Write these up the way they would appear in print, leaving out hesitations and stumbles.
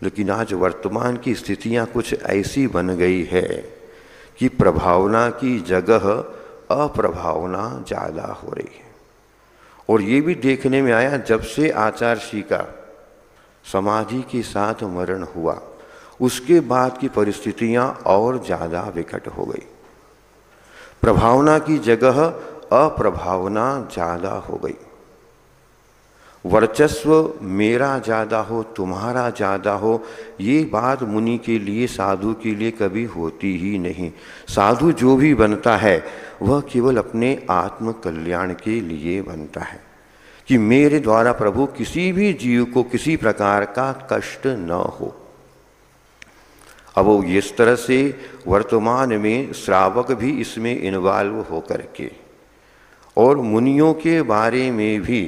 लेकिन आज वर्तमान की स्थितियां कुछ ऐसी बन गई है कि प्रभावना की जगह अप्रभावना ज़्यादा हो रही है। और ये भी देखने में आया जब से आचार्य का समाधि के साथ मरण हुआ उसके बाद की परिस्थितियां और ज़्यादा विकट हो गई। प्रभावना की जगह अप्रभावना ज़्यादा हो गई। वर्चस्व मेरा ज़्यादा हो, तुम्हारा ज़्यादा हो, ये बात मुनि के लिए, साधु के लिए कभी होती ही नहीं। साधु जो भी बनता है वह केवल अपने आत्म कल्याण के लिए बनता है कि मेरे द्वारा प्रभु किसी भी जीव को किसी प्रकार का कष्ट न हो। अब वो इस तरह से वर्तमान में श्रावक भी इसमें इन्वॉल्व होकर के और मुनियों के बारे में भी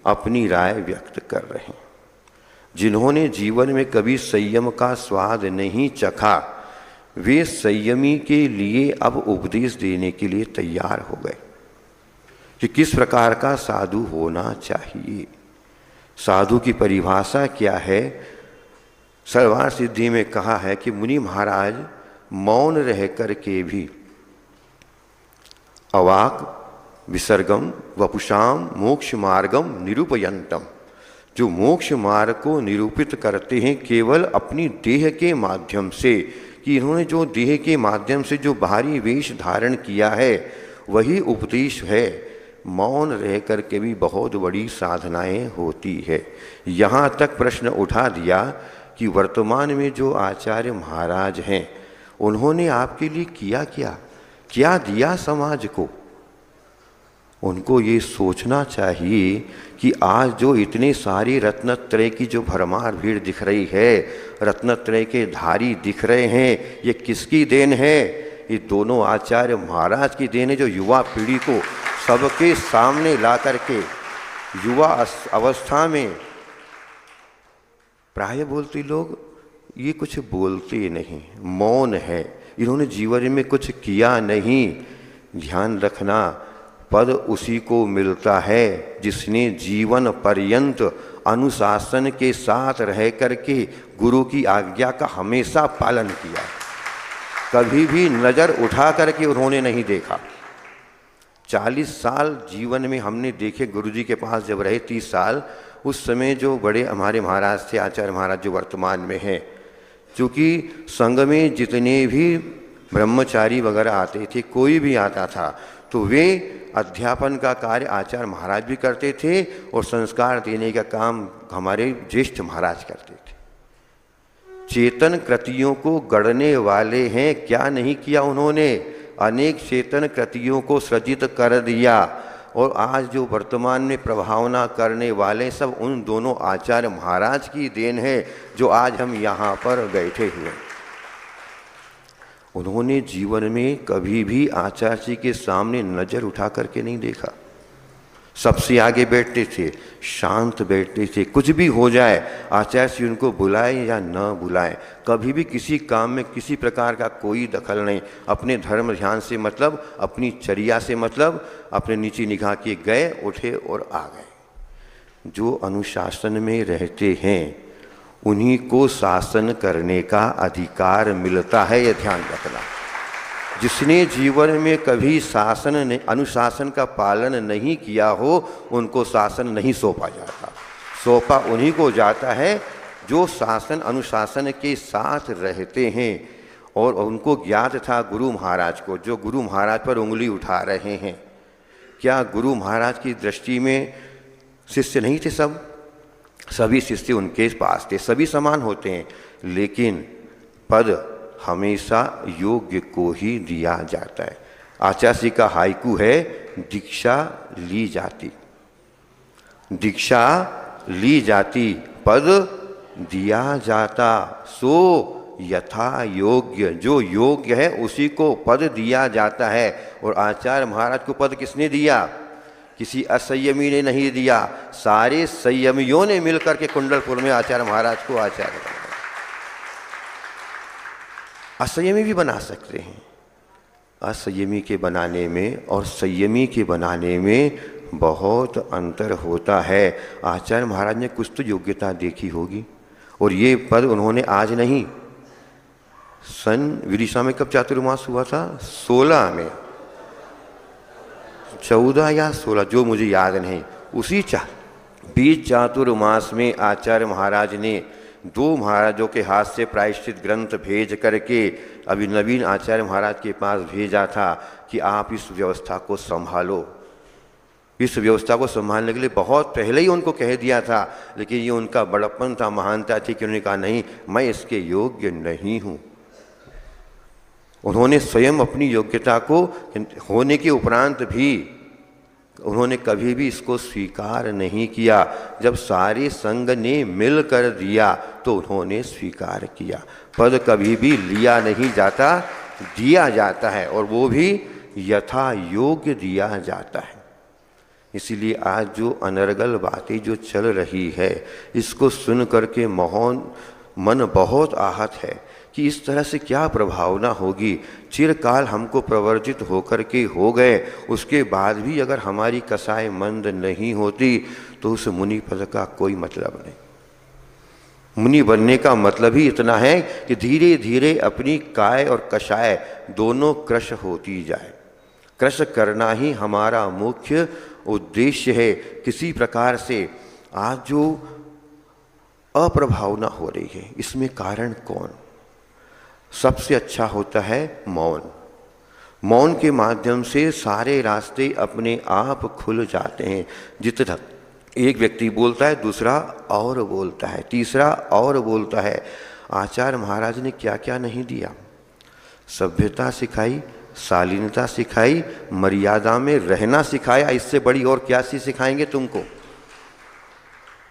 अपनी राय व्यक्त कर रहे हैं। जिन्होंने जीवन में कभी संयम का स्वाद नहीं चखा वे संयमी के लिए अब उपदेश देने के लिए तैयार हो गए कि किस प्रकार का साधु होना चाहिए। साधु की परिभाषा क्या है? सर्वार सिद्धि में कहा है कि मुनि महाराज मौन रह कर के भी अवाक विसर्गम वपुषाम मोक्ष मार्गम निरूपयंतम, जो मोक्ष मार्ग को निरूपित करते हैं केवल अपनी देह के माध्यम से, कि इन्होंने जो देह के माध्यम से जो बाहरी वेश धारण किया है वही उपदेश है। मौन रह कर के भी बहुत बड़ी साधनाएं होती है। यहाँ तक प्रश्न उठा दिया कि वर्तमान में जो आचार्य महाराज हैं उन्होंने आपके लिए किया क्या, क्या दिया समाज को। उनको ये सोचना चाहिए कि आज जो इतने सारी रत्नत्रय की जो भरमार भीड़ दिख रही है, रत्नत्रय के धारी दिख रहे हैं, ये किसकी देन है? ये दोनों आचार्य महाराज की देन है, जो युवा पीढ़ी को सबके सामने ला करके युवा अवस्था में, प्राय बोलते लोग ये कुछ बोलते नहीं, मौन है, इन्होंने जीवन में कुछ किया नहीं। ध्यान रखना, पद उसी को मिलता है जिसने जीवन पर्यंत अनुशासन के साथ रह करके गुरु की आज्ञा का हमेशा पालन किया। कभी भी नज़र उठा करके उन्होंने नहीं देखा। 40 साल जीवन में हमने देखे गुरुजी के पास जब रहे, 30 साल, उस समय जो बड़े हमारे महाराज थे, आचार्य महाराज जो वर्तमान में हैं, चूँकि संघ में जितने भी ब्रह्मचारी वगैरह आते थे, कोई भी आता था तो वे अध्यापन का कार्य आचार्य महाराज भी करते थे और संस्कार देने का काम हमारे ज्येष्ठ महाराज करते थे। चेतन कृतियों को गढ़ने वाले हैं, क्या नहीं किया उन्होंने? अनेक चेतन कृतियों को सृजित कर दिया। और आज जो वर्तमान में प्रभावना करने वाले सब उन दोनों आचार्य महाराज की देन है जो आज हम यहाँ पर बैठे हुए हैं। उन्होंने जीवन में कभी भी आचार्य जी के सामने नज़र उठा करके नहीं देखा। सबसे आगे बैठते थे, शांत बैठते थे, कुछ भी हो जाए आचार्य जी उनको बुलाए या न बुलाए, कभी भी किसी काम में किसी प्रकार का कोई दखल नहीं। अपने धर्म ध्यान से मतलब, अपनी चर्या से मतलब, अपने नीचे निगाह के गए, उठे और आ गए। जो अनुशासन में रहते हैं उन्हीं को शासन करने का अधिकार मिलता है, यह ध्यान रखना। जिसने जीवन में कभी शासन अनुशासन का पालन नहीं किया हो उनको शासन नहीं सौंपा जाता। सौंपा उन्हीं को जाता है जो शासन अनुशासन के साथ रहते हैं। और उनको ज्ञात था गुरु महाराज को, जो गुरु महाराज पर उंगली उठा रहे हैं। क्या गुरु महाराज की दृष्टि में शिष्य नहीं थे? सभी शिष्य उनके पास थे, सभी समान होते हैं, लेकिन पद हमेशा योग्य को ही दिया जाता है। आचार्य जी का हाइकू है, दीक्षा ली जाती, दीक्षा ली जाती, पद दिया जाता। सो यथा योग्य, जो योग्य है उसी को पद दिया जाता है। और आचार्य महाराज को पद किसने दिया? किसी असंयमी ने नहीं दिया, सारे संयमियों ने मिलकर के कुंडलपुर में आचार्य महाराज को आचार्य बनाया। असंयमी भी बना सकते हैं। असंयमी के बनाने में और संयमी के बनाने में बहुत अंतर होता है। आचार्य महाराज ने कुछ तो योग्यता देखी होगी, और ये पद उन्होंने आज नहीं, सन विदिशा में कब चातुर्मास हुआ था? 16 में, 14 या 16, जो मुझे याद नहीं, उसी बीच चातुर्मास में आचार्य महाराज ने 2 महाराजों के हाथ से प्रायश्चित ग्रंथ भेज करके अभी नवीन आचार्य महाराज के पास भेजा था कि आप इस व्यवस्था को संभालो। इस व्यवस्था को संभालने के लिए बहुत पहले ही उनको कह दिया था, लेकिन ये उनका बड़प्पन था, महानता थी कि उन्होंने कहा नहीं, मैं इसके योग्य नहीं हूँ। उन्होंने स्वयं अपनी योग्यता को होने के उपरांत भी उन्होंने कभी भी इसको स्वीकार नहीं किया। जब सारे संघ ने मिल कर दिया तो उन्होंने स्वीकार किया। पद कभी भी लिया नहीं जाता, दिया जाता है, और वो भी यथा योग्य दिया जाता है। इसीलिए आज जो अनर्गल बातें जो चल रही है, इसको सुन करके मन बहुत आहत है कि इस तरह से क्या प्रभावना होगी। चिरकाल हमको प्रवर्जित होकर के हो गए, उसके बाद भी अगर हमारी कसाय मंद नहीं होती तो उस मुनि पद का कोई मतलब नहीं। मुनि बनने का मतलब ही इतना है कि धीरे धीरे अपनी काय और कषाय दोनों क्रश होती जाए। क्रश करना ही हमारा मुख्य उद्देश्य है। किसी प्रकार से आज जो अप्रभावना हो रही है, इसमें कारण कौन? सबसे अच्छा होता है मौन। मौन के माध्यम से सारे रास्ते अपने आप खुल जाते हैं। जितना एक व्यक्ति बोलता है, दूसरा और बोलता है, तीसरा और बोलता है। आचार्य महाराज ने क्या क्या नहीं दिया? सभ्यता सिखाई, शालीनता सिखाई, मर्यादा में रहना सिखाया। इससे बड़ी और क्या सी सिखाएंगे तुमको?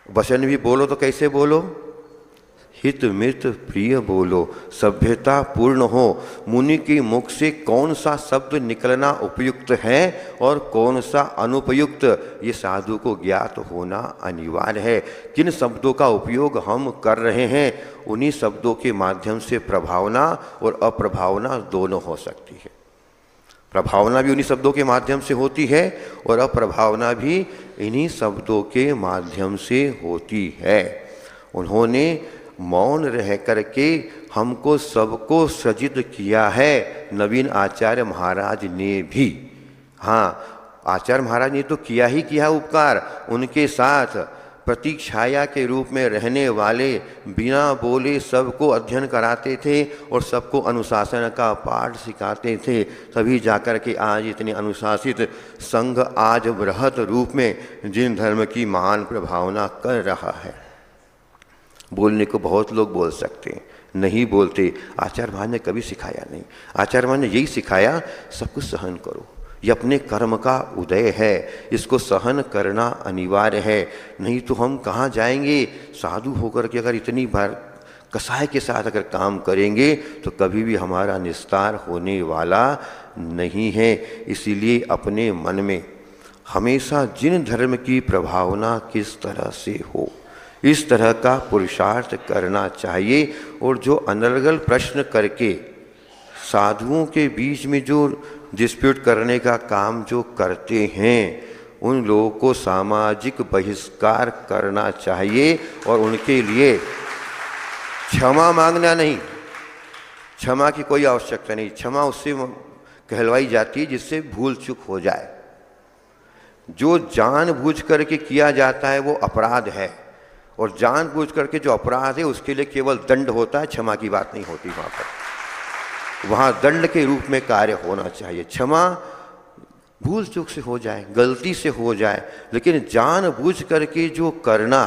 वचन भी बोलो तो कैसे बोलो? हित मित प्रिय बोलो, सभ्यता पूर्ण हो। मुनि के मुख से कौन सा शब्द निकलना उपयुक्त है और कौन सा अनुपयुक्त, ये साधु को ज्ञात होना अनिवार्य है। किन शब्दों का उपयोग हम कर रहे हैं, उन्हीं शब्दों के माध्यम से प्रभावना और अप्रभावना दोनों हो सकती है। प्रभावना भी उन्हीं शब्दों के माध्यम से होती है और अप्रभावना भी इन्हीं शब्दों के माध्यम से होती है। उन्होंने मौन रह करके हमको सबको सजित किया है, नवीन आचार्य महाराज ने भी। हाँ, आचार्य महाराज ने तो किया ही किया उपकार। उनके साथ प्रतीक्षाया के रूप में रहने वाले बिना बोले सबको अध्ययन कराते थे और सबको अनुशासन का पाठ सिखाते थे। तभी जाकर के आज इतने अनुशासित संघ आज बृहत रूप में जिन धर्म की महान प्रभावना कर रहा है। बोलने को बहुत लोग बोल सकते हैं, नहीं बोलते। आचार्य महाराज ने कभी सिखाया नहीं। आचार्य महाराज ने यही सिखाया, सब कुछ सहन करो, ये अपने कर्म का उदय है, इसको सहन करना अनिवार्य है। नहीं तो हम कहाँ जाएंगे? साधु होकर के अगर इतनी बार कसाय के साथ अगर काम करेंगे तो कभी भी हमारा निस्तार होने वाला नहीं है। इसीलिए अपने मन में हमेशा जिन धर्म की प्रभावना किस तरह से हो, इस तरह का पुरुषार्थ करना चाहिए। और जो अनर्गल प्रश्न करके साधुओं के बीच में जो डिस्प्यूट करने का काम जो करते हैं, उन लोगों को सामाजिक बहिष्कार करना चाहिए और उनके लिए क्षमा मांगना नहीं। क्षमा की कोई आवश्यकता नहीं। क्षमा उससे कहलवाई जाती है जिससे भूल चूक हो जाए। जो जानबूझ करके किया जाता है वो अपराध है, और जानबूझ करके जो अपराध है उसके लिए केवल दंड होता है, क्षमा की बात नहीं होती। वहाँ पर वहाँ दंड के रूप में कार्य होना चाहिए। क्षमा भूल चूक से हो जाए, गलती से हो जाए, लेकिन जानबूझ करके जो करना,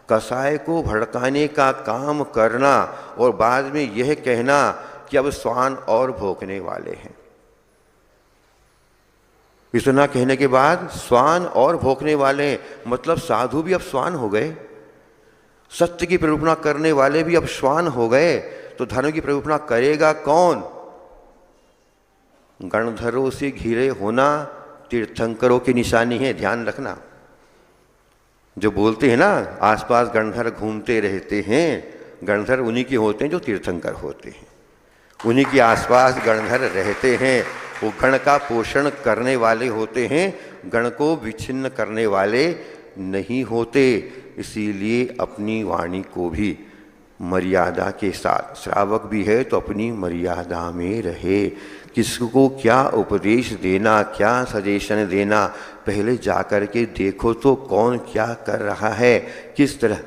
कसाय को भड़काने का काम करना और बाद में यह कहना कि अब स्वान और भोंकने वाले हैं। इतना कहने के बाद स्वान और भोंकने वाले, मतलब साधु भी अब स्वान हो गए, सत्य की प्ररूपणा करने वाले भी अब श्वान हो गए। तो धर्म की प्ररूपणा करेगा कौन? गणधरों से घिरे होना तीर्थंकरों की निशानी है, ध्यान रखना। जो बोलते हैं ना आसपास गणधर घूमते रहते हैं, गणधर उन्हीं के होते हैं जो तीर्थंकर होते हैं, उन्हीं के आसपास गणधर रहते हैं। वो गण का पोषण करने वाले होते हैं, गण को विच्छिन्न करने वाले नहीं होते। इसीलिए अपनी वाणी को भी मर्यादा के साथ। श्रावक भी है तो अपनी मर्यादा में रहे। किसको क्या उपदेश देना, क्या सजेशन देना, पहले जाकर के देखो तो कौन क्या कर रहा है, किस तरह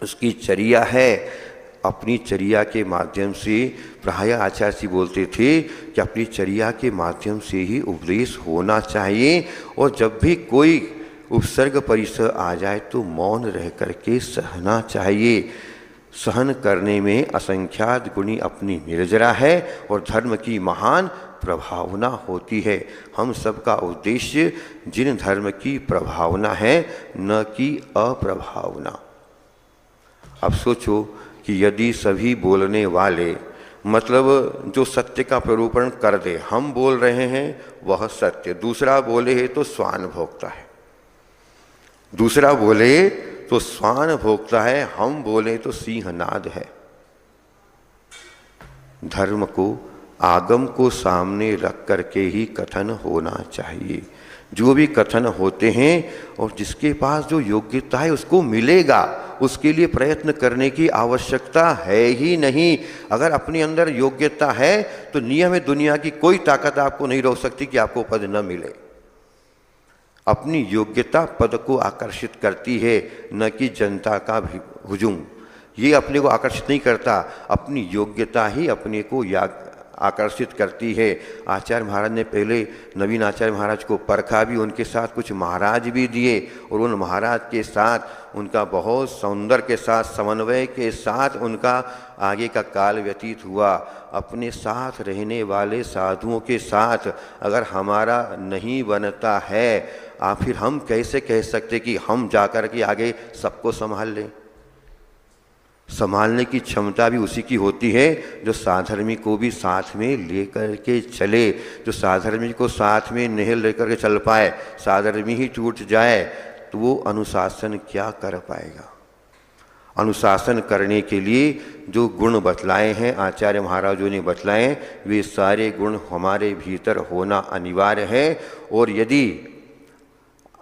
उसकी चर्या है। अपनी चर्या के माध्यम से, प्राय आचार्य जी बोलते थे कि अपनी चर्या के माध्यम से ही उपदेश होना चाहिए। और जब भी कोई उपसर्ग परिसर आ जाए तो मौन रह करके सहना चाहिए। सहन करने में असंख्यात गुणी अपनी निर्जरा है और धर्म की महान प्रभावना होती है। हम सबका उद्देश्य जिन धर्म की प्रभावना है, न कि अप्रभावना। अब सोचो कि यदि सभी बोलने वाले, मतलब जो सत्य का प्ररूपण कर दे, हम बोल रहे हैं वह सत्य, दूसरा बोले है तो स्वान भोगता है, दूसरा बोले तो स्वान भोगता है, हम बोले तो सिंहनाद है। धर्म को, आगम को सामने रख करके ही कथन होना चाहिए। जो भी कथन होते हैं और जिसके पास जो योग्यता है उसको मिलेगा, उसके लिए प्रयत्न करने की आवश्यकता है ही नहीं। अगर अपने अंदर योग्यता है तो नियम है, दुनिया की कोई ताकत आपको नहीं रोक सकती कि आपको पद न मिले। अपनी योग्यता पद को आकर्षित करती है, न कि जनता का हुजूम। ये अपने को आकर्षित नहीं करता, अपनी योग्यता ही अपने को आकर्षित करती है। आचार्य महाराज ने पहले नवीन आचार्य महाराज को परखा भी, उनके साथ कुछ महाराज भी दिए और उन महाराज के साथ उनका बहुत सौंदर्य के साथ, समन्वय के साथ उनका आगे का काल व्यतीत हुआ। अपने साथ रहने वाले साधुओं के साथ अगर हमारा नहीं बनता है, फिर हम कैसे कह सकते कि हम जाकर के आगे सबको संभाल लें। संभालने की क्षमता भी उसी की होती है जो साधर्मी को भी साथ में लेकर के चले। जो साधर्मी को साथ में नहीं लेकर के चल पाए, साधर्मी ही टूट जाए, तो वो अनुशासन क्या कर पाएगा। अनुशासन करने के लिए जो गुण बतलाए हैं आचार्य महाराजों ने बतलाए, वे सारे गुण हमारे भीतर होना अनिवार्य है। और यदि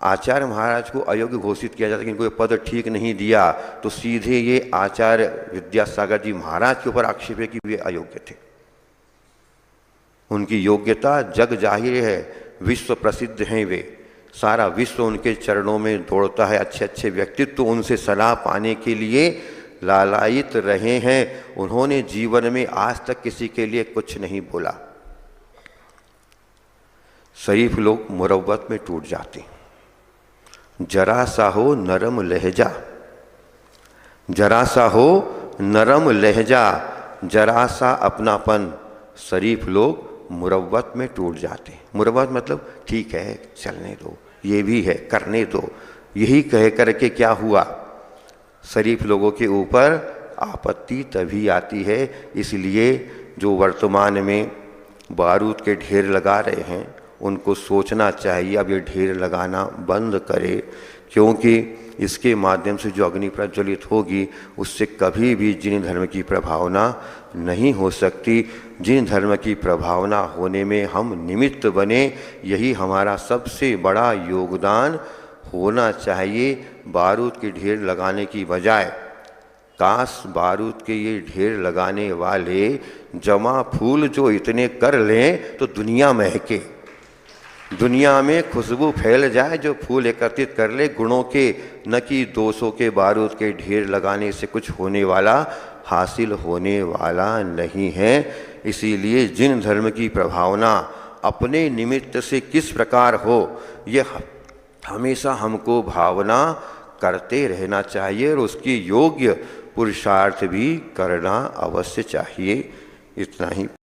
आचार्य महाराज को अयोग्य घोषित किया जाता है कि इनको पद ठीक नहीं दिया, तो सीधे ये आचार्य विद्यासागर जी महाराज के ऊपर आक्षेप है कि वे अयोग्य थे। उनकी योग्यता जग जाहिर है, विश्व प्रसिद्ध हैं वे, सारा विश्व उनके चरणों में दौड़ता है। अच्छे अच्छे व्यक्तित्व उनसे सलाह पाने के लिए लालायित रहे हैं। उन्होंने जीवन में आज तक किसी के लिए कुछ नहीं बोला। शरीफ लोग मुरव्वत में टूट जाते हैं। जरा सा हो नरम लहजा, जरा सा हो नरम लहजा, जरा सा अपनापन, शरीफ लोग मुरव्वत में टूट जाते हैं। मुरव्वत मतलब ठीक है, चलने दो, ये भी है, करने दो, यही कह करके क्या हुआ, शरीफ लोगों के ऊपर आपत्ति तभी आती है। इसलिए जो वर्तमान में बारूद के ढेर लगा रहे हैं उनको सोचना चाहिए अब ये ढेर लगाना बंद करे, क्योंकि इसके माध्यम से जो अग्नि प्रज्वलित होगी उससे कभी भी जिन धर्म की प्रभावना नहीं हो सकती। जिन धर्म की प्रभावना होने में हम निमित्त बने, यही हमारा सबसे बड़ा योगदान होना चाहिए। बारूद के ढेर लगाने की बजाय काश बारूद के ये ढेर लगाने वाले जमा फूल जो इतने कर लें तो दुनिया महके, दुनिया में खुशबू फैल जाए, जो फूल एकत्रित कर ले गुणों के, न कि दोषों के बारूद के ढेर लगाने से कुछ होने वाला, हासिल होने वाला नहीं है। इसीलिए जिन धर्म की प्रभावना अपने निमित्त से किस प्रकार हो, यह हमेशा हमको भावना करते रहना चाहिए और उसकी योग्य पुरुषार्थ भी करना अवश्य चाहिए। इतना ही।